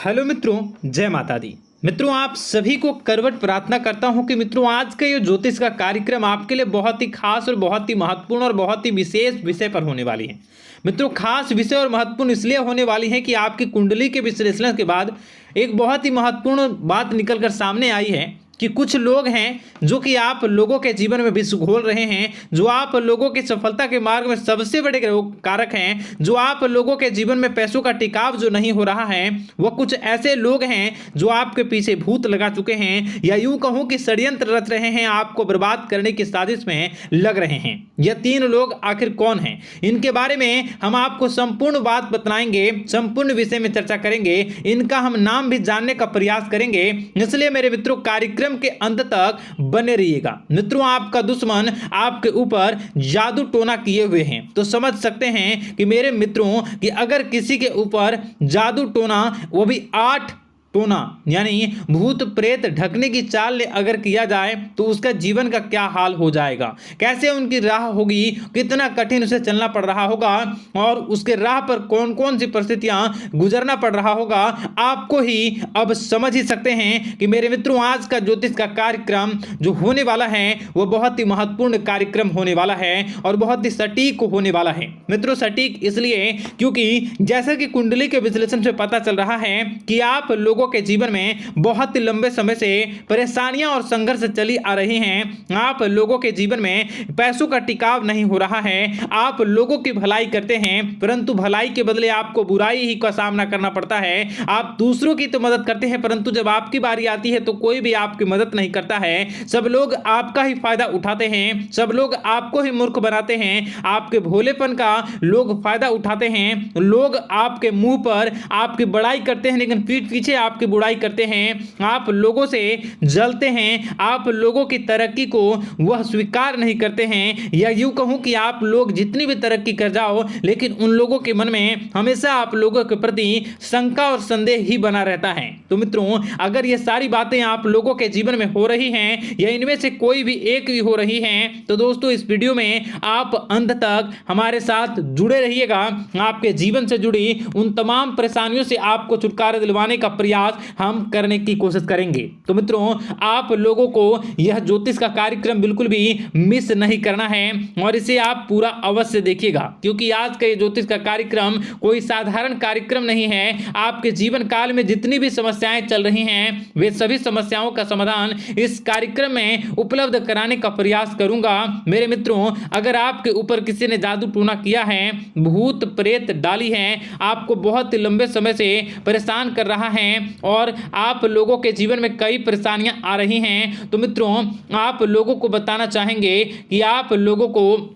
Hello मित्रों, जय माता दी। मित्रों, आप सभी को करवट प्रार्थना करता हूं कि मित्रों आज का ये ज्योतिष का कार्यक्रम आपके लिए बहुत ही खास और बहुत ही महत्वपूर्ण और बहुत ही विशेष विषय पर होने वाली है। मित्रों, खास विषय और महत्वपूर्ण इसलिए होने वाली है कि आपकी कुंडली के विश्लेषण के बाद एक बहुत ही महत्वपूर्ण बात निकलकर सामने आई है कि कुछ लोग हैं जो कि आप लोगों के जीवन में विष घोल रहे हैं, जो आप लोगों की सफलता के मार्ग में सबसे बड़े कारक हैं, जो आप लोगों के जीवन में पैसों का टिकाव जो नहीं हो रहा है, वह कुछ ऐसे लोग हैं जो आपके पीछे भूत लगा चुके हैं या यूं कहूं कि षड्यंत्र रच रहे हैं, आपको बर्बाद करने की साजिश में लग रहे हैं। यह तीन लोग आखिर कौन हैं, इनके बारे में हम आपको संपूर्ण बात बताएंगे, संपूर्ण विषय में चर्चा करेंगे, इनका हम नाम भी जानने का प्रयास करेंगे। इसलिए मेरे मित्रों, कार्यक्रम के अंत तक बने रहिएगा। मित्रों, आपका दुश्मन आपके ऊपर जादू टोना किए हुए हैं, तो समझ सकते हैं कि मेरे मित्रों कि अगर किसी के ऊपर जादू टोना, वो भी 8 टोना यानी भूत प्रेत ढकने की चाल अगर किया जाए तो उसका जीवन का क्या हाल हो जाएगा, कैसे उनकी राह होगी, कितना कठिन उसे चलना पड़ रहा होगा और उसके राह पर कौन कौन सी परिस्थितियां गुजरना पड़ रहा होगा, आपको ही अब समझ ही सकते हैं कि मेरे मित्रों आज का ज्योतिष का कार्यक्रम जो होने वाला है वह बहुत ही महत्वपूर्ण कार्यक्रम होने वाला है और बहुत ही सटीक होने वाला है। मित्रों, सटीक इसलिए क्योंकि जैसा कि कुंडली के विश्लेषण से पता चल रहा है कि आप लोगों के जीवन में बहुत ही लंबे समय से परेशानियां और संघर्ष चली आ रही हैं। आप लोगों के जीवन में पैसों का टिकाव नहीं हो रहा है। आप लोगों की भलाई करते हैं परंतु भलाई के बदले आपको बुराई ही का सामना करना पड़ता है। आप दूसरों की तो मदद करते हैं परंतु जब आपकी बारी आती है तो कोई भी आपकी मदद नहीं करता है। सब लोग आपका ही फायदा उठाते हैं, सब लोग आपको ही मूर्ख बनाते हैं, आपके भोलेपन का लोग फायदा उठाते हैं। लोग आपके मुंह पर आपकी बड़ाई करते हैं लेकिन पीठ पीछे आपकी बुराई करते हैं। आप लोगों से जलते हैं, आप लोगों की तरक्की को वह स्वीकार नहीं करते हैं, या यूं कहूं कि आप लोग जितनी भी तरक्की कर जाओ लेकिन उन लोगों के मन में हमेशा आप लोगों के प्रति शंका और संदेह ही बना रहता है। तो मित्रों, अगर ये सारी बातें आप लोगों के जीवन में हो रही हैं या इनमें से कोई भी एक भी हो रही हैं तो दोस्तों इस वीडियो में आप अंत तक हमारे साथ जुड़े रहिएगा। आपके जीवन से जुड़ी उन तमाम परेशानियों से आपको छुटकारा दिलवाने का प्रयास हम करने की कोशिश करेंगे। तो मित्रों, आप लोगों को यह ज्योतिष का कार्यक्रम बिल्कुल भी मिस नहीं करना है और इसे आप पूरा अवश्य देखिएगा क्योंकि आज का ये ज्योतिष का कार्यक्रम कोई साधारण कार्यक्रम नहीं है। आपके जीवन काल में जितनी भी समस्याएं चल रही हैं वे सभी समस्याओं का समाधान इस कार्यक्रम में उपलब्ध कराने का प्रयास करूंगा। मेरे मित्रों, अगर आपके ऊपर किसी ने जादू टोना किया है, भूत प्रेत डाली है, आपको बहुत लंबे समय से परेशान कर रहा है और आप लोगों के जीवन में कई परेशानियां आ रही हैं, तो मित्रों आप लोगों को बताना चाहेंगे कि आप लोगों को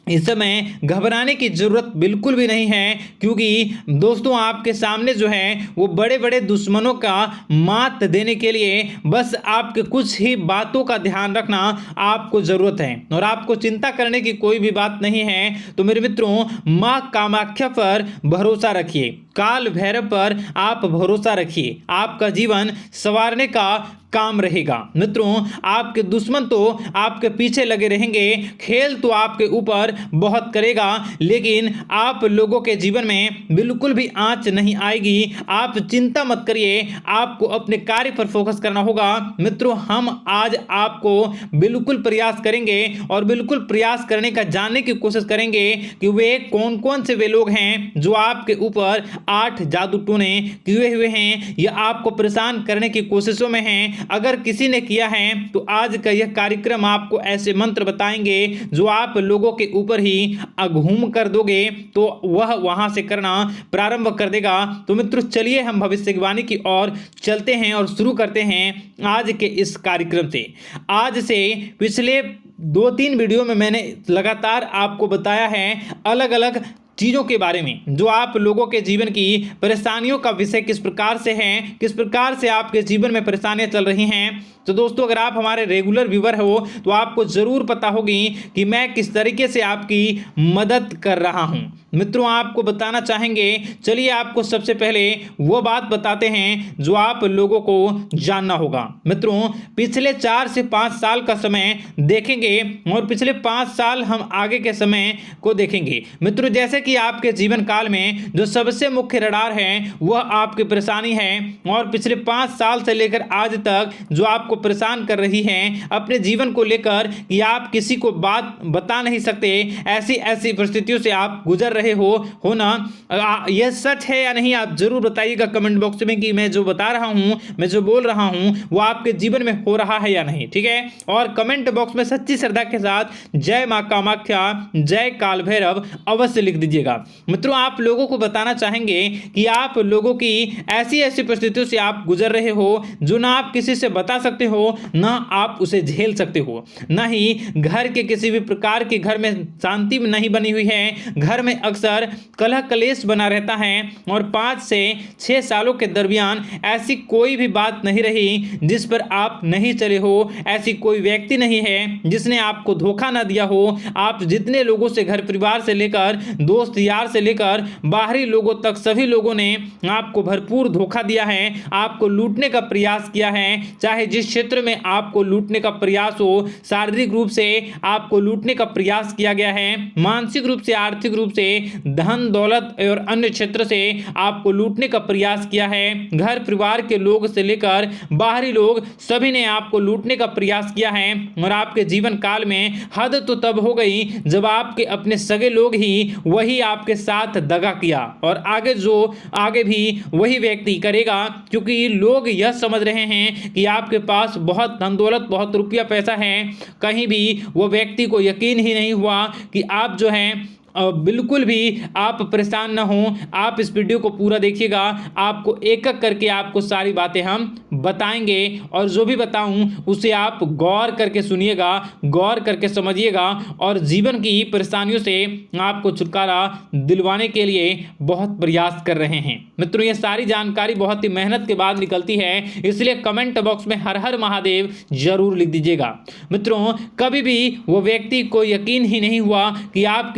इस समय घबराने की जरूरत बिल्कुल भी नहीं है क्योंकि दोस्तों आपके सामने जो है वो बड़े बड़े दुश्मनों का मात देने के लिए बस आपके कुछ ही बातों का ध्यान रखना आपको जरूरत है और आपको चिंता करने की कोई भी बात नहीं है। तो मेरे मित्रों, मां कामाख्या पर भरोसा रखिए, काल भैरव पर आप भरोसा रखिए, आपका जीवन संवारने का काम रहेगा। मित्रों, आपके दुश्मन तो आपके पीछे लगे रहेंगे, खेल तो आपके ऊपर बहुत करेगा लेकिन आप लोगों के जीवन में बिल्कुल भी आंच नहीं आएगी। आप चिंता मत करिए, आपको अपने कार्य पर फोकस करना होगा। मित्रों, हम आज आपको बिल्कुल प्रयास करेंगे और बिल्कुल प्रयास करने का जानने की कोशिश करेंगे कि वे कौन कौन से वे लोग हैं जो आपके ऊपर 8 जादू टोने किए हुए हैं या आपको परेशान करने की कोशिशों में हैं। अगर किसी ने किया है तो आज का यह कार्यक्रम आपको ऐसे मंत्र बताएंगे जो आप लोगों के ऊपर ही अघूम कर दोगे तो वह वहां से करना प्रारंभ कर देगा। तो मित्रों, चलिए हम भविष्यवाणी की ओर चलते हैं और शुरू करते हैं आज के इस कार्यक्रम से। आज से पिछले 2-3 वीडियो में मैंने लगातार आपको बताया है अलग अलग चीज़ों के बारे में जो आप लोगों के जीवन की परेशानियों का विषय किस प्रकार से है, किस प्रकार से आपके जीवन में परेशानियां चल रही हैं। तो दोस्तों, अगर आप हमारे रेगुलर व्यूवर हो तो आपको ज़रूर पता होगी कि मैं किस तरीके से आपकी मदद कर रहा हूं। मित्रों, आपको बताना चाहेंगे, चलिए आपको सबसे पहले वो बात बताते हैं जो आप लोगों को जानना होगा। मित्रों, पिछले 4 से 5 साल का समय देखेंगे और पिछले 5 साल हम आगे के समय को देखेंगे। मित्रों, जैसे कि आपके जीवन काल में जो सबसे मुख्य रडार है वह आपकी परेशानी है, और पिछले 5 साल से लेकर आज तक जो आपको परेशान कर रही है अपने जीवन को लेकर कि आप किसी को बात बता नहीं सकते, ऐसी ऐसी परिस्थितियों से आप गुजर रहे हो ना। यह सच है या नहीं आप जरूर बताइएगा कमेंट बॉक्स में कि मैं जो बता रहा हूं, मैं जो बोल रहा हूं वो आपके जीवन में हो रहा है या नहीं, ठीक है। और कमेंट बॉक्स में सच्ची श्रद्धा के साथ जय मां कामाख्या, जय काल भैरव अवश्य लिख दीजिएगा। मित्रों, आप लोगों को बताना चाहेंगे कि आप लोगों की ऐसी ऐसी परिस्थितियों से आप गुजर रहे हो जो ना आप किसी से बता सकते हो, ना आप उसे झेल सकते हो, ना ही घर के किसी भी प्रकार के घर में शांति नहीं बनी हुई है। घर में अक्सर कलह कलेश बना रहता है, और 5 से 6 सालों के दरमियान ऐसी कोई भी बात नहीं रही जिस पर आप नहीं चले हो, ऐसी कोई व्यक्ति नहीं है जिसने आपको धोखा ना दिया हो। आप जितने लोगों से, घर परिवार से लेकर दोस्त यार से लेकर बाहरी लोगों तक, सभी लोगों ने आपको भरपूर धोखा दिया है, आपको लूटने का प्रयास किया है। चाहे जिस क्षेत्र में आपको लूटने का प्रयास हो, शारीरिक रूप से आपको लूटने का प्रयास किया गया है, मानसिक रूप से, आर्थिक रूप से, धन दौलत और अन्य क्षेत्र से आपको लूटने का प्रयास किया है। घर परिवार के लोग से लेकर बाहरी लोग सभी ने आपको लूटने का प्रयास किया है, और आपके जीवन काल में हद तो तब हो गई जब आपके अपने सगे लोग ही वही आपके साथ दगा किया, और आगे भी वही व्यक्ति करेगा, क्योंकि लोग यह समझ रहे हैं कि आपके पास बहुत धन दौलत, बहुत रुपया पैसा है। कहीं भी वो व्यक्ति को यकीन ही नहीं हुआ कि आप जो है बिल्कुल भी आप परेशान ना हो। आप इस वीडियो को पूरा देखिएगा, आपको एक एक करके आपको सारी बातें हम बताएंगे, और जो भी बताऊं उसे आप गौर करके सुनिएगा, गौर करके समझिएगा, और जीवन की परेशानियों से आपको छुटकारा दिलवाने के लिए बहुत प्रयास कर रहे हैं। मित्रों, ये सारी जानकारी बहुत ही मेहनत के बाद निकलती है, इसलिए कमेंट बॉक्स में हर हर महादेव जरूर लिख दीजिएगा। मित्रों, कभी भी वो व्यक्ति को यकीन ही नहीं हुआ कि आप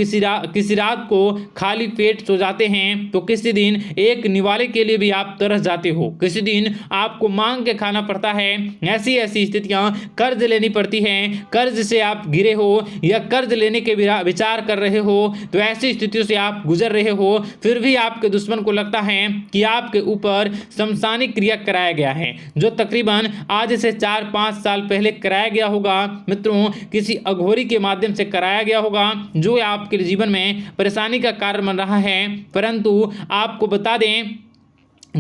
किसी रात को खाली पेट सो जाते हैं, तो किसी दिन एक निवाले के लिए भी आप तरस जाते हो, किसी दिन आपको मांग के खाना पड़ता है। ऐसी ऐसी स्थितियां, कर्ज लेनी पड़ती हैं, कर्ज से आप घिरे हो या कर्ज लेने के विचार कर रहे हो, तो ऐसी स्थितियों से आप गुजर रहे हो। फिर भी आपके दुश्मन को लगता है कि आपके ऊपर शमशानी क्रिया कराया गया है, जो तकरीबन आज से 4-5 साल पहले कराया गया होगा। मित्रों, किसी अघोरी के माध्यम से कराया गया होगा, जो आपके जीवन में परेशानी का कारण बन रहा है। परंतु आपको बता दें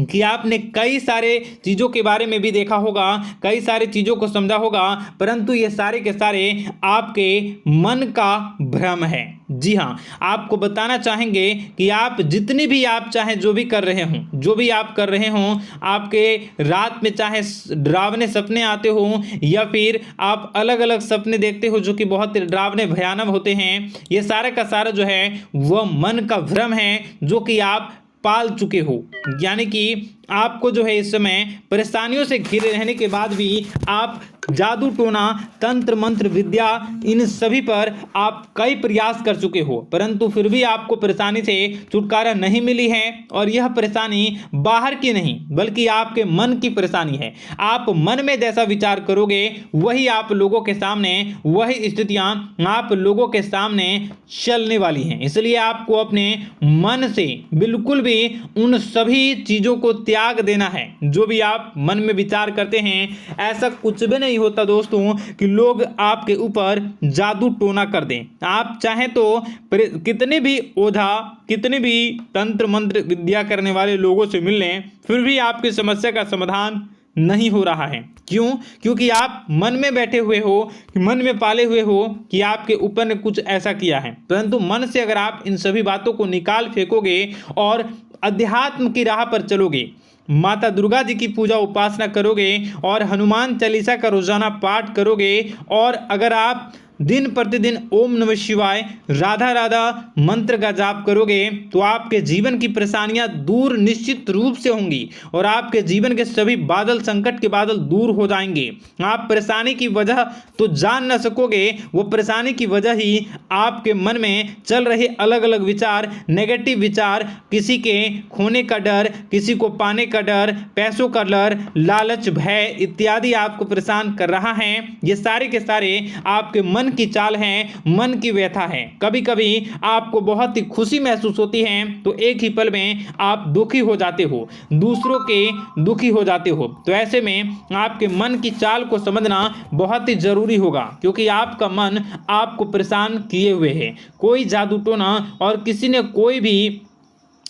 कि आपने कई सारे चीज़ों के बारे में भी देखा होगा, कई सारी चीज़ों को समझा होगा, परंतु ये सारे के सारे आपके मन का भ्रम है। जी हाँ, आपको बताना चाहेंगे कि आप जितनी भी आप चाहे जो भी कर रहे हों, जो भी आप कर रहे हों, आपके रात में चाहे डरावने सपने आते हों या फिर आप अलग अलग सपने देखते हो जो कि बहुत डरावने भयानक होते हैं, ये सारे का सारा जो है वह मन का भ्रम है जो कि आप पाल चुके हो। यानी कि आपको जो है इस समय परेशानियों से घिरे रहने के बाद भी आप जादू टोना, तंत्र मंत्र विद्या, इन सभी पर आप कई प्रयास कर चुके हो, परंतु फिर भी आपको परेशानी से छुटकारा नहीं मिली है। और यह परेशानी बाहर की नहीं बल्कि आपके मन की परेशानी है। आप मन में जैसा विचार करोगे वही आप लोगों के सामने, वही स्थितियां आप लोगों के सामने चलने वाली हैं। इसलिए आपको अपने मन से बिल्कुल भी उन सभी चीज़ों को त्याग देना है जो भी आप मन में विचार करते हैं। ऐसा कुछ भी नहीं होता दोस्तों कि लोग आपके ऊपर जादू टोना कर दें। आप चाहें तो कितने भी ओझा, कितने भी तंत्र मंत्र विद्या करने वाले लोगों से मिल लें, फिर भी आपकी समस्या का समाधान नहीं हो रहा है। क्यों? क्योंकि आप मन में बैठे हुए हो, मन में पाले हुए हो कि आपके ऊपर ने कुछ ऐसा किया है। परंतु मन से अगर आप इन सभी बातों को निकाल फेंकोगे और अध्यात्म की राह पर चलोगे, माता दुर्गा जी की पूजा उपासना करोगे और हनुमान चालीसा का रोजाना पाठ करोगे, और अगर आप दिन प्रतिदिन ओम नमः शिवाय, राधा राधा मंत्र का जाप करोगे, तो आपके जीवन की परेशानियां दूर निश्चित रूप से होंगी और आपके जीवन के सभी बादल, संकट के बादल दूर हो जाएंगे। आप परेशानी की वजह तो जान न सकोगे, वो परेशानी की वजह ही आपके मन में चल रहे अलग अलग विचार, नेगेटिव विचार, किसी के खोने का डर, किसी को पाने का डर, पैसों का डर, लालच, भय इत्यादि आपको परेशान कर रहा है। ये सारे के सारे आपके मन मन की चाल है, मन की व्यथा है। कभी कभी आपको बहुत ही खुशी महसूस होती है तो एक ही पल में आप दुखी हो जाते हो, दूसरों के दुखी हो जाते हो। तो ऐसे में आपके मन की चाल को समझना बहुत ही जरूरी होगा, क्योंकि आपका मन आपको परेशान किए हुए है। कोई जादू टोना और किसी ने कोई भी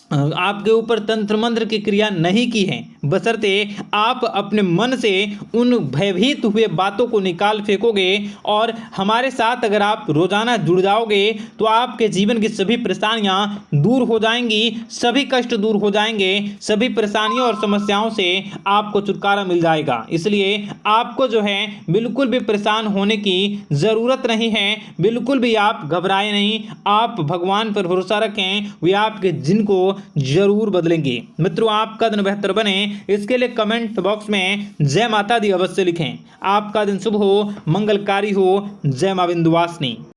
आपके ऊपर तंत्र मंत्र की क्रिया नहीं की है, बशर्ते आप अपने मन से उन भयभीत हुए बातों को निकाल फेंकोगे। और हमारे साथ अगर आप रोजाना जुड़ जाओगे तो आपके जीवन की सभी परेशानियां दूर हो जाएंगी, सभी कष्ट दूर हो जाएंगे, सभी परेशानियों और समस्याओं से आपको छुटकारा मिल जाएगा। इसलिए आपको जो है बिल्कुल भी परेशान होने की ज़रूरत नहीं है, बिल्कुल भी आप घबराए नहीं। आप भगवान पर भरोसा रखें, वे आपके जिनको जरूर बदलेंगे। मित्रों, आपका दिन बेहतर बने इसके लिए कमेंट बॉक्स में जय माता दी अवश्य लिखें। आपका दिन शुभ हो, मंगलकारी हो। जय मां विंध्यवासिनी।